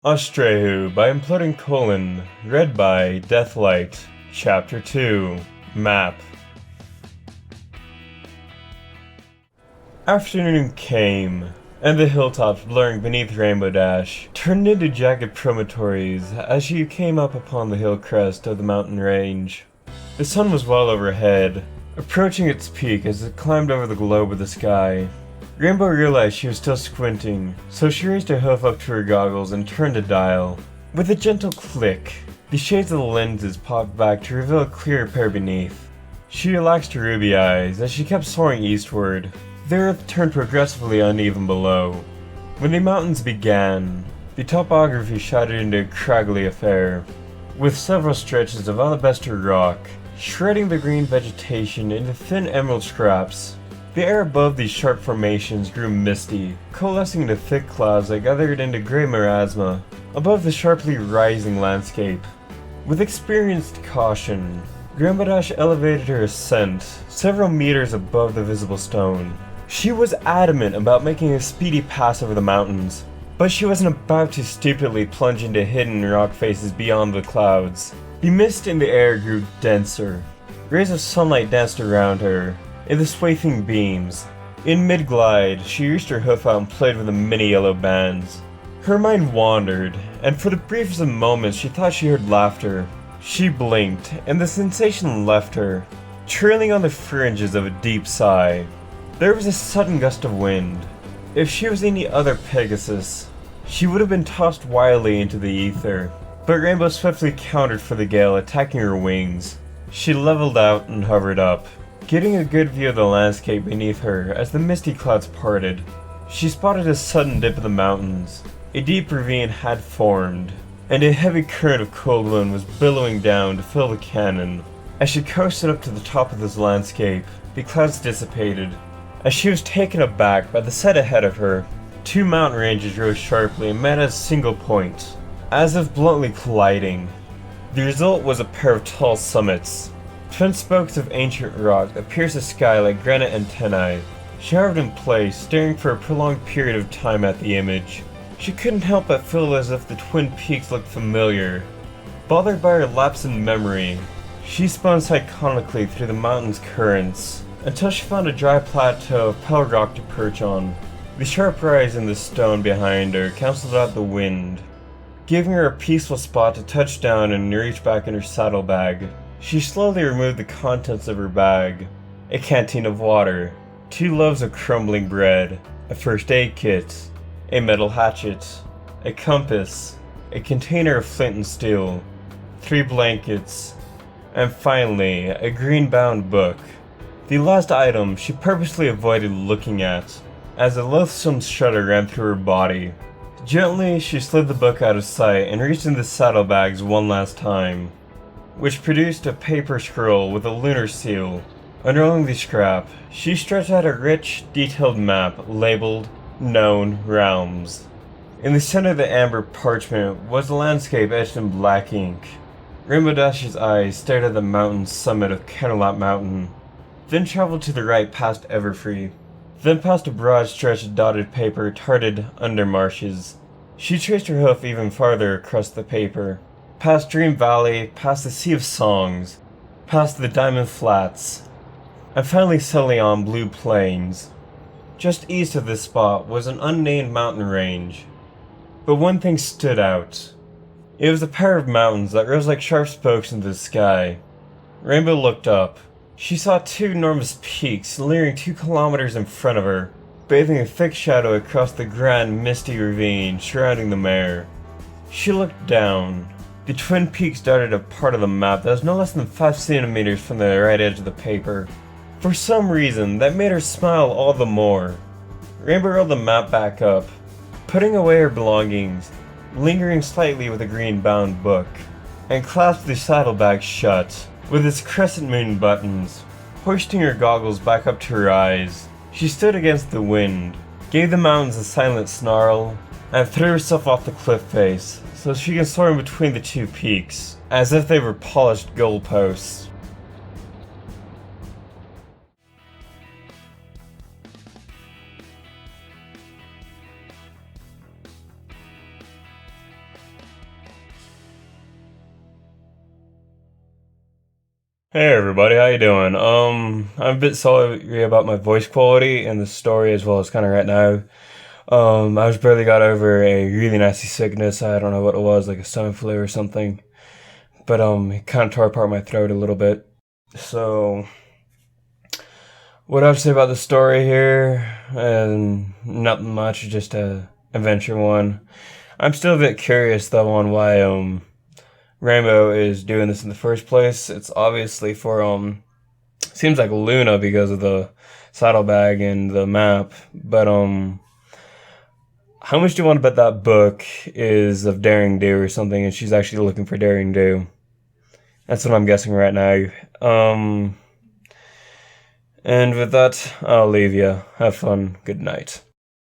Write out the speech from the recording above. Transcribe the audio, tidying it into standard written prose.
Austraeoh by Imploding Colon, read by Deathlight, Chapter 2, Map. Afternoon came, and the hilltops blurring beneath Rainbow Dash turned into jagged promontories as she came up upon the hill crest of the mountain range. The sun was well overhead, approaching its peak as it climbed over the globe of the sky. Rainbow realized she was still squinting, so she raised her hoof up to her goggles and turned a dial. With a gentle click, the shades of the lenses popped back to reveal a clearer pair beneath. She relaxed her ruby eyes as she kept soaring eastward. The earth turned progressively uneven below. When the mountains began, the topography shattered into a craggly affair, with several stretches of alabaster rock, shredding the green vegetation into thin emerald scraps. The air above these sharp formations grew misty, coalescing into thick clouds that gathered into grey marasma above the sharply rising landscape. With experienced caution, Rainbow Dash elevated her ascent several meters above the visible stone. She was adamant about making a speedy pass over the mountains, but she wasn't about to stupidly plunge into hidden rock faces beyond the clouds. The mist in the air grew denser. Rays of sunlight danced around her in the swaying beams. In mid-glide, she reached her hoof out and played with the many yellow bands. Her mind wandered, and for the briefest of moments she thought she heard laughter. She blinked, and the sensation left her, trailing on the fringes of a deep sigh. There was a sudden gust of wind. If she was any other Pegasus, she would have been tossed wildly into the ether, but Rainbow swiftly countered for the gale, attacking her wings. She leveled out and hovered up, getting a good view of the landscape beneath her as the misty clouds parted. She spotted a sudden dip in the mountains. A deep ravine had formed, and a heavy current of cold wind was billowing down to fill the canyon. As she coasted up to the top of this landscape, the clouds dissipated. As she was taken aback by the sight ahead of her, two mountain ranges rose sharply and met at a single point, as if bluntly colliding. The result was a pair of tall summits. Twin spokes of ancient rock that pierced the sky like granite antennae. She hovered in place, staring for a prolonged period of time at the image. She couldn't help but feel as if the twin peaks looked familiar. Bothered by her lapse in memory, she spun psychonically through the mountain's currents, until she found a dry plateau of pale rock to perch on. The sharp rise in the stone behind her cancelled out the wind, giving her a peaceful spot to touch down and reach back in her saddlebag. She slowly removed the contents of her bag: a canteen of water, 2 loaves of crumbling bread, a first aid kit, a metal hatchet, a compass, a container of flint and steel, 3 blankets, and finally, a green-bound book. The last item she purposely avoided looking at, as a loathsome shudder ran through her body. Gently, she slid the book out of sight and reached into the saddlebags one last time, which produced a paper scroll with a lunar seal. Unrolling the scrap, she stretched out a rich, detailed map labeled Known Realms. In the center of the amber parchment was a landscape etched in black ink. Rainbow Dash's eyes stared at the mountain summit of Candlelight Mountain, then traveled to the right past Everfree, then past a broad stretch of dotted paper tarred undermarshes. She traced her hoof even farther across the paper, past Dream Valley, past the Sea of Songs, past the Diamond Flats, and finally settling on Blue Plains. Just east of this spot was an unnamed mountain range, but one thing stood out. It was a pair of mountains that rose like sharp spokes into the sky. Rainbow looked up. She saw 2 enormous peaks leering 2 kilometers in front of her, bathing a thick shadow across the grand, misty ravine surrounding the mare. She looked down. The twin peaks darted a part of the map that was no less than 5 centimeters from the right edge of the paper. For some reason, that made her smile all the more. Rainbow rolled the map back up, putting away her belongings, lingering slightly with the green-bound book, and clasped the saddlebag shut, with its crescent moon buttons. Hoisting her goggles back up to her eyes, she stood against the wind, gave the mountains a silent snarl, and threw herself off the cliff face, so she could soar in between the 2 peaks, as if they were polished goalposts. Hey everybody, how you doing? I'm a bit sorry about my voice quality in the story as well as kind of right now. I just barely got over a really nasty sickness. I don't know what it was, like a stomach flu or something. But it kind of tore apart my throat a little bit. So, what I have to say about the story here? Not much, just a adventure one. I'm still a bit curious though on why Rainbow is doing this in the first place. It's obviously for seems like Luna because of the saddlebag and the map. But how much do you want to bet that book is of Daring Do or something, and she's actually looking for Daring Do? That's what I'm guessing right now. And with that, I'll leave you. Have fun. Good night.